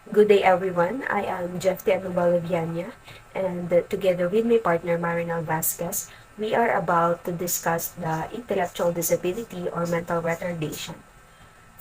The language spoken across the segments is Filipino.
Good day, everyone. I am Jeffthey of Viaña, and together with my partner Marinelle Vasquez, we are about to discuss the intellectual disability or mental retardation.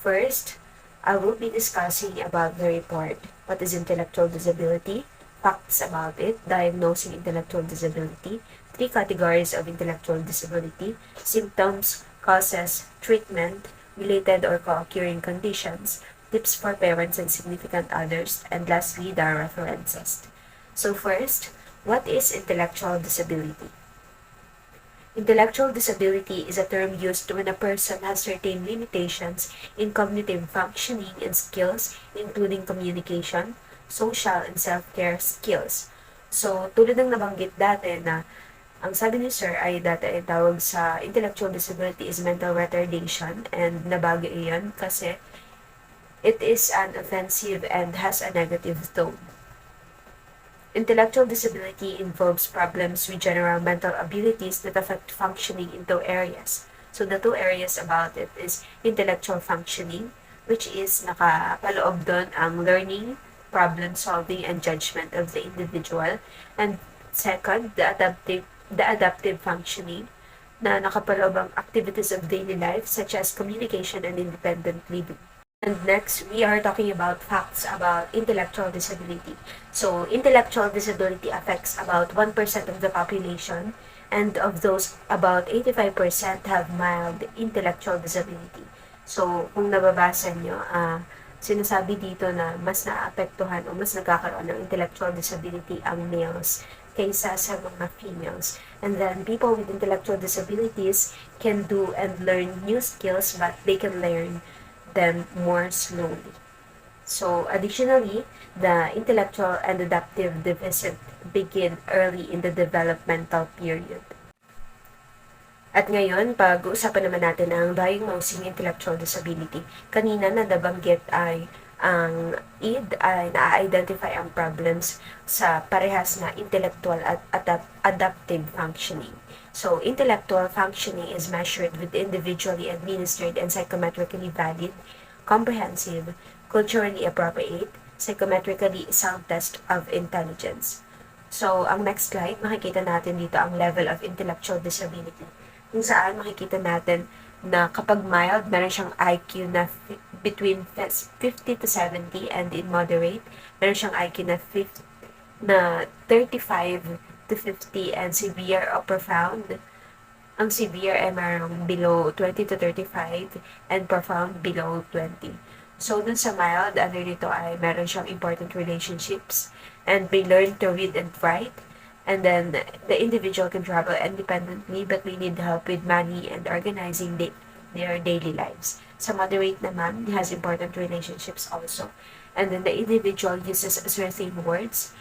First, I will be discussing about the report. What is intellectual disability? Facts about it, diagnosing intellectual disability, three categories of intellectual disability, symptoms, causes, treatment, related or co-occurring conditions, tips for parents and significant others, and lastly, the references. So first, what is intellectual disability? Intellectual disability is a term used when a person has certain limitations in cognitive functioning and skills, including communication, social, and self-care skills. So, tulad ng nabanggit dati na ang sabi ni Sir ay dati ay tawag sa intellectual disability is mental retardation, and nabago iyon kasi it is an offensive and has a negative tone. Intellectual disability involves problems with general mental abilities that affect functioning in two areas. So the two areas about it is intellectual functioning, which is nakapaloob doon ang learning, problem solving, and judgment of the individual. And second, the adaptive functioning, na nakapaloob ang activities of daily life such as communication and independent living. And next, we are talking about facts about intellectual disability. So, intellectual disability affects about 1% of the population, and of those, about 85% have mild intellectual disability. So, kung nababasa nyo, sinasabi dito na mas naapektuhan o mas nagkakaroon ng intellectual disability ang males kaysa sa mga females. And then, people with intellectual disabilities can do and learn new skills, but they can learn them more slowly. So, additionally, the intellectual and adaptive deficit begin early in the developmental period. At ngayon, pag-uusapan naman natin ang diagnosing intellectual disability. Kanina na nabanggit ay ang ID ay na-identify ang problems sa parehas na intellectual at adaptive functioning. So, intellectual functioning is measured with individually administered and psychometrically valid, comprehensive, culturally appropriate, psychometrically sound test of intelligence. So, ang next slide, makikita natin dito ang level of intellectual disability. Kung saan makikita natin na kapag mild, meron siyang IQ na between 50 to 70, and in moderate, meron siyang IQ na 35 to 50, and severe or profound. Ang severe ay mayroong below 20 to 35 and profound below 20. So, dun sa mild, ano dito ay meron siyang important relationships and may learn to read and write. And then, the individual can travel independently but may need help with money and organizing their daily lives. Sa moderate naman, has important relationships also. And then, the individual uses certain words.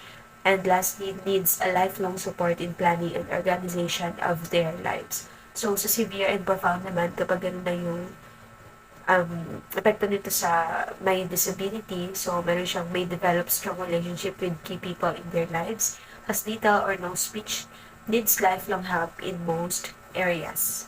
And lastly, needs a lifelong support in planning and organization of their lives. So, sa severe and profound naman, kapag ganun na yung epekto nito sa may disability, so meron siyang may develop strong relationship with key people in their lives, has little or no speech, needs lifelong help in most areas.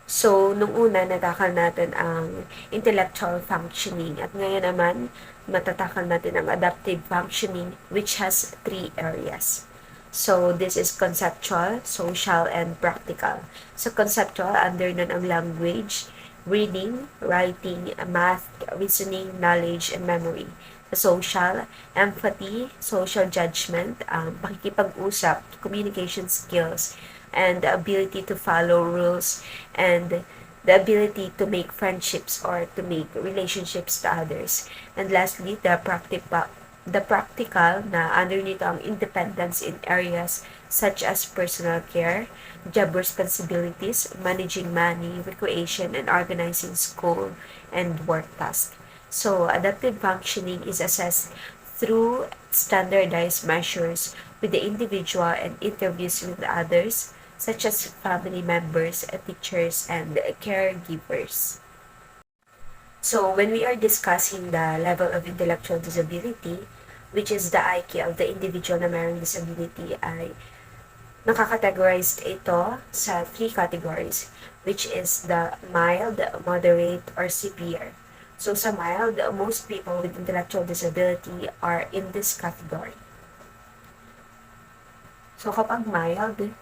So, nung una, natakal natin ang intellectual functioning. At ngayon naman, matatakal natin ang adaptive functioning, which has three areas. So, this is conceptual, social, and practical. So, conceptual, under nun ang language, reading, writing, math, reasoning, knowledge, and memory. Social, empathy, social judgment, pakikipag-usap, communication skills, and the ability to follow rules, and the ability to make friendships or to make relationships to others. And lastly, the practical na under nito ang independence in areas such as personal care, job responsibilities, managing money, recreation, and organizing school and work tasks. So, adaptive functioning is assessed through standardized measures with the individual and interviews with others, such as family members, teachers, and caregivers. So, when we are discussing the level of intellectual disability, which is the IQ of the individual na mayroong disability, ay nakakategorized ito sa three categories, which is the mild, moderate, or severe. So sa mild, most people with intellectual disability are in this category. So kapag mild,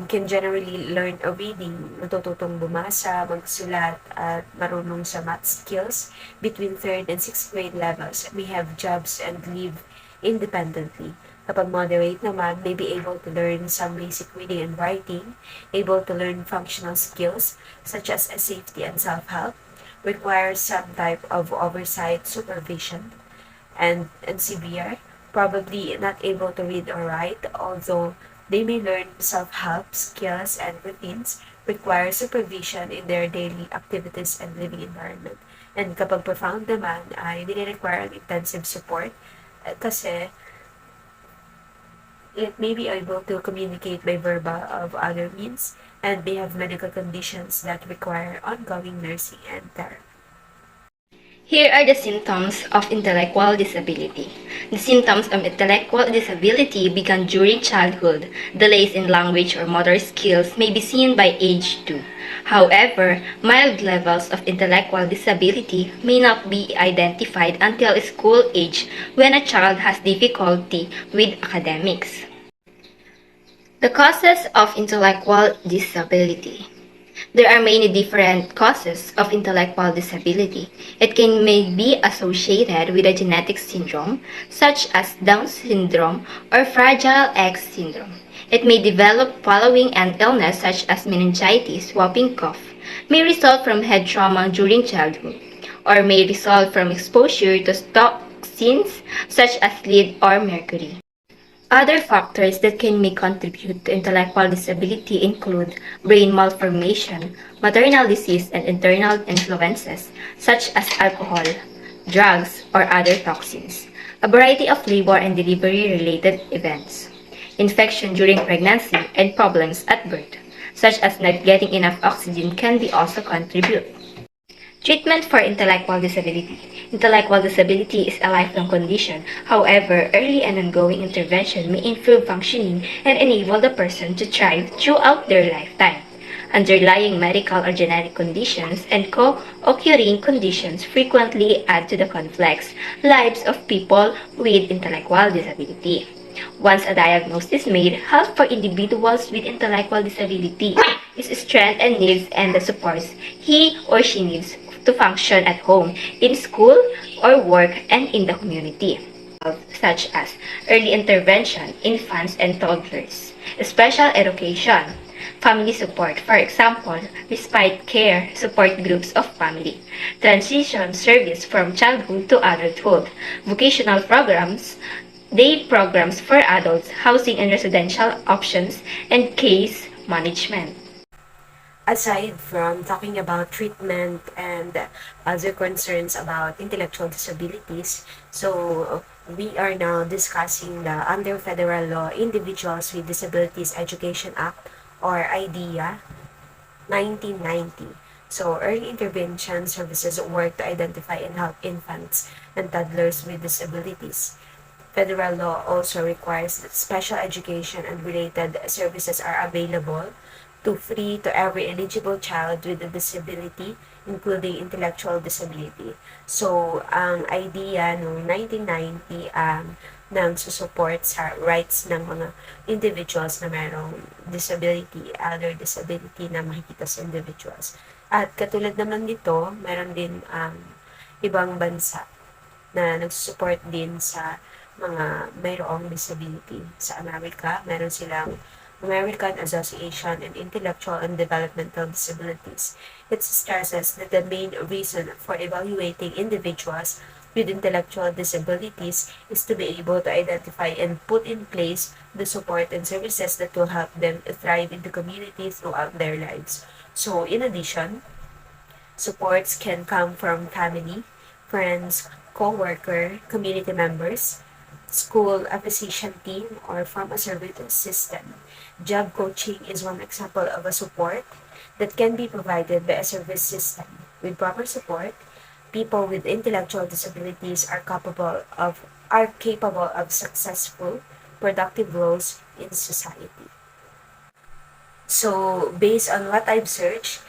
can generally learn a reading, natututong bumasa, magsulat, at marunong sa math skills between 3rd and 6th grade levels, may have jobs and live independently. Kapag moderate naman, may be able to learn some basic reading and writing, able to learn functional skills such as safety and self-help, requires some type of oversight supervision, and severe, probably not able to read or write, although they may learn self-help skills and routines, require supervision in their daily activities and living environment. And kapag profound naman, ay nire-require ang intensive support kasi it may be able to communicate by verbal of other means and may have medical conditions that require ongoing nursing and therapy. Here are the symptoms of intellectual disability. The symptoms of intellectual disability begin during childhood. Delays in language or motor skills may be seen by age 2. However, mild levels of intellectual disability may not be identified until school age when a child has difficulty with academics. The causes of intellectual disability. There are many different causes of intellectual disability. It may be associated with a genetic syndrome, such as Down syndrome or Fragile X syndrome. It may develop following an illness such as meningitis, whooping cough, may result from head trauma during childhood, or may result from exposure to toxins such as lead or mercury. Other factors that may contribute to intellectual disability include brain malformation, maternal disease, and internal influences such as alcohol, drugs, or other toxins, a variety of labor and delivery-related events, infection during pregnancy, and problems at birth, such as not getting enough oxygen can be also contribute. Treatment for intellectual disability. Intellectual disability is a lifelong condition. However, early and ongoing intervention may improve functioning and enable the person to thrive throughout their lifetime. Underlying medical or genetic conditions and co-occurring conditions frequently add to the complex lives of people with intellectual disability. Once a diagnosis is made, help for individuals with intellectual disability is strength and needs and the supports he or she needs to function at home, in school, or work, and in the community, such as early intervention, infants and toddlers, special education, family support, for example, respite care, support groups of family, transition service from childhood to adulthood, vocational programs, day programs for adults, housing and residential options, and case management. Aside from talking about treatment and other concerns about intellectual disabilities, so we are now discussing the under federal law Individuals with Disabilities Education Act, or IDEA 1990. So early intervention services work to identify and help infants and toddlers with disabilities. Federal law also requires that special education and related services are available to free to every eligible child with a disability, including intellectual disability. So, ang idea noong 1990 nang susupport sa rights ng mga individuals na mayroong disability, elder disability na makikita sa individuals. At katulad naman nito, meron din ibang bansa na nagsusupport din sa mga mayroong disability. Sa Amerika, meron silang American Association in Intellectual and Developmental Disabilities. It stresses that the main reason for evaluating individuals with intellectual disabilities is to be able to identify and put in place the support and services that will help them thrive in the community throughout their lives. So, in addition, supports can come from family, friends, co-worker, community members, school, a physician team, or from a service system. Job coaching is one example of a support that can be provided by a service system. With proper support, people with intellectual disabilities are capable of successful, productive roles in society. So, based on what I've searched,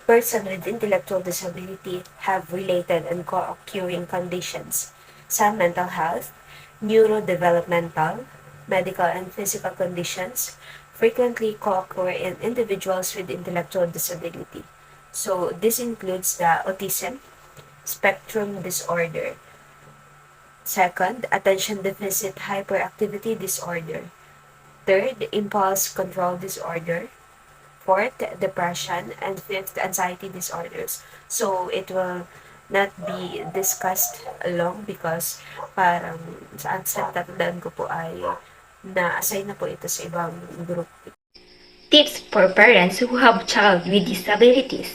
Persons with intellectual disability have related and co-occurring conditions. Some mental health, neurodevelopmental, medical and physical conditions frequently co-occur in individuals with intellectual disability. So this includes the autism spectrum disorder. Second, attention deficit hyperactivity disorder. Third, impulse control disorder. Fourth, depression. And fifth, anxiety disorders. So it will not be discussed along because parang sa tatandaan ko po ay na-assign na po ito sa ibang group. Tips for parents who have child with disabilities.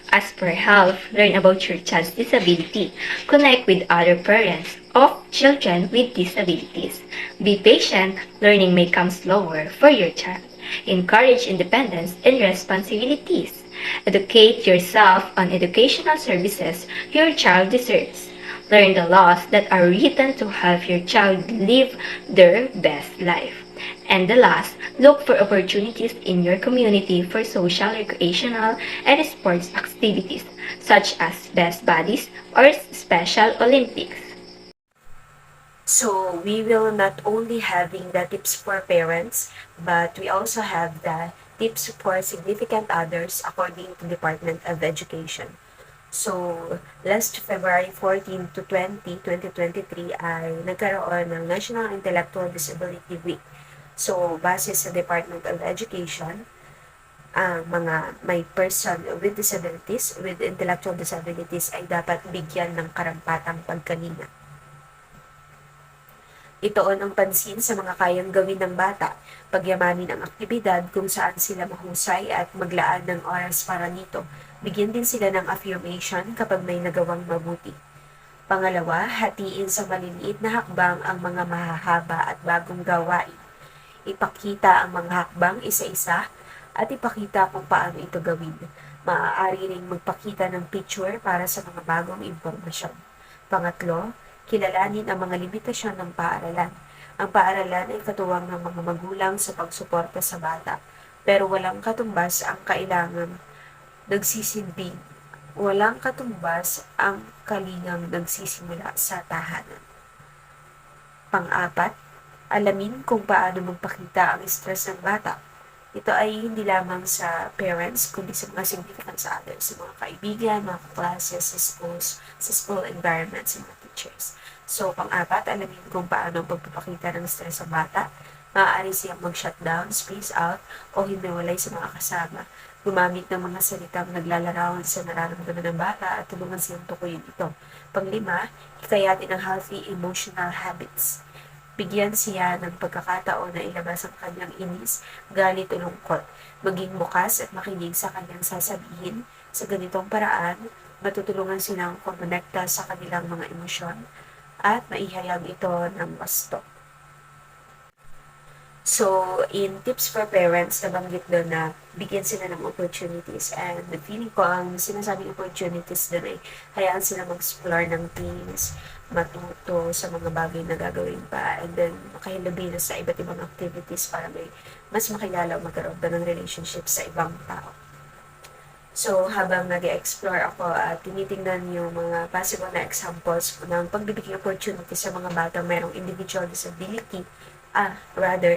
As per health, learn about your child's disability. Connect with other parents of children with disabilities. Be patient, learning may come slower for your child. Encourage independence and responsibilities. Educate yourself on educational services your child deserves. Learn the laws that are written to help your child live their best life. And the last, look for opportunities in your community for social, recreational, and sports activities, such as best buddies or Special Olympics. So we will not only having the tips for parents, but we also have the tips for significant others according to Department of Education. So, last February 14 to 2023 ay nagkaroon ng National Intellectual Disability Week. So, base sa Department of Education, ang mga may person with disabilities, with intellectual disabilities ay dapat bigyan ng karampatang pagkalinga. Itoon ang pansin sa mga kayang gawin ng bata, pagyamanin ang aktibidad kung saan sila mahusay at maglaan ng oras para nito. Bigyan din sila ng affirmation kapag may nagawang mabuti. Pangalawa, hatiin sa maliliit na hakbang ang mga mahahaba at bagong gawain. Ipakita ang mga hakbang isa-isa at ipakita kung paano ito gawin. Maaari ring magpakita ng picture para sa mga bagong impormasyon. Pangatlo, kilalanin ang mga limitasyon ng paaralan. Ang paaralan ay katuwang ng mga magulang sa pagsuporta sa bata, pero walang katumbas ang kailangan nagsisilbing. Walang katumbas ang kalingang nagsisimula sa tahanan. Pang-apat, alamin kung paano magpakita ang stress ng bata. Ito ay hindi lamang sa parents, kundi sa mga significant others, sa mga kaibigan, mga classes, sa schools, sa school environment, sa mga teachers. So, pang-apat, alamin kung paano pagpapakita ng stress ng bata. Maaari siyang mag-shutdown, space out, o himiwalay sa mga kasama. Gumamit ng mga salitang naglalarawan sa nararamdaman ng bata at tulungan siyang tukuyin ito. Panglima, hikayatin ang healthy emotional habits. Bigyan siya ng pagkakataon na ilabas ang kanyang inis, galit o lungkot. Maging bukas at makinig sa kanyang sasabihin. Sa ganitong paraan, matutulungan silang kumonekta sa kanilang mga emosyon at maihayag ito ng wasto. So, in tips for parents, nabanggit doon na bigyan sila ng opportunities, and feeling ko ang sinasabing opportunities doon ay hayaan sila mag-explore ng things, matuto sa mga bagay na gagawin pa, and then makahilabi na sa iba't ibang activities para may mas makilala o magkaroon ba ng relationship sa ibang tao. So, habang nag-explore ako at tinitingnan yung mga possible na examples ng pagbibigay opportunity sa mga batang mayroong individual disability,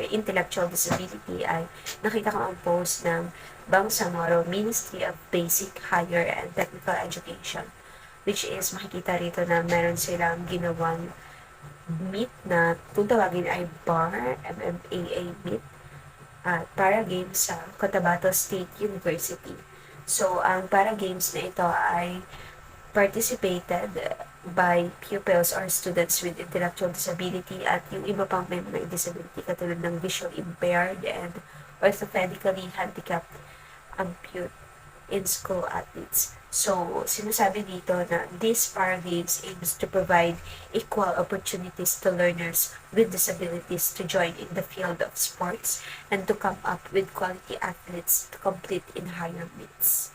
intellectual disability, ay nakita ko ang post ng Bangsamoro Ministry of Basic, Higher and Technical Education, which is makikita rito na meron silang ginawang meet na kung tawagin ay BAR, MMAA meet, at para games sa Cotabato State University. So, ang para games na ito ay participated by pupils or students with intellectual disability at yung iba pang may mga disability katulad ng visual impaired and orthopedically handicapped ampute in school athletes. So, sinasabi dito na this para games aims to provide equal opportunities to learners with disabilities to join in the field of sports and to come up with quality athletes to compete in higher meets.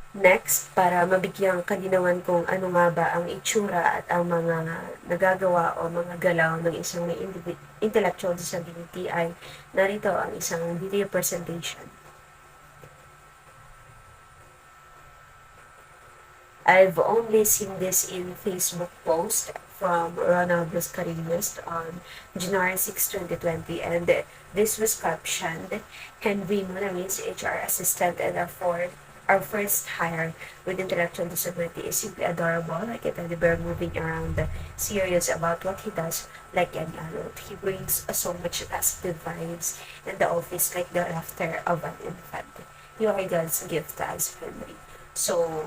Next, para mabigyang kalinawan kung ano nga ba ang itsura at ang mga nagagawa o mga galaw ng isang may intellectual disability, ay narito ang isang video presentation. I've only seen this in Facebook post from Ronald Mascarenhas on January 6, 2020, and this was captioned, Henry Munamis, HR assistant and our first hire with intellectual disability is simply adorable, like a teddy bear moving around, serious about what he does like any adult. He brings so much positive vibes in the office like the laughter of an infant. You are God's gift to us, Henry. So,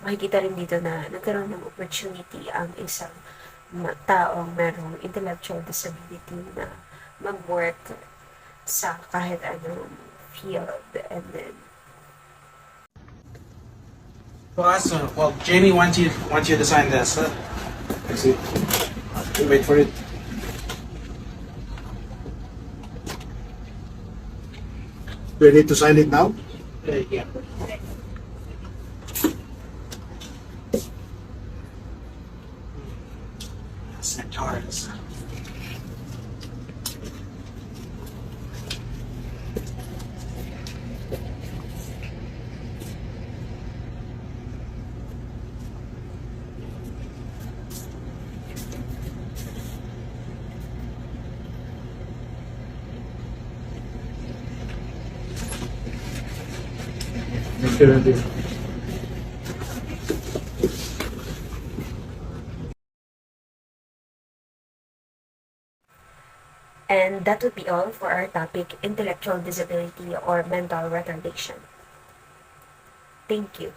makikita rin dito na nagkaroon ng opportunity ang isang taong merong intellectual disability na mag-work sa kahit anong field. And then, Well, awesome. Well, Jamie wants you to sign this. I see. Wait for it. Do I need to sign it now? Yeah. Centaurs. and that would be all for our topic, intellectual disability or mental retardation. Thank you.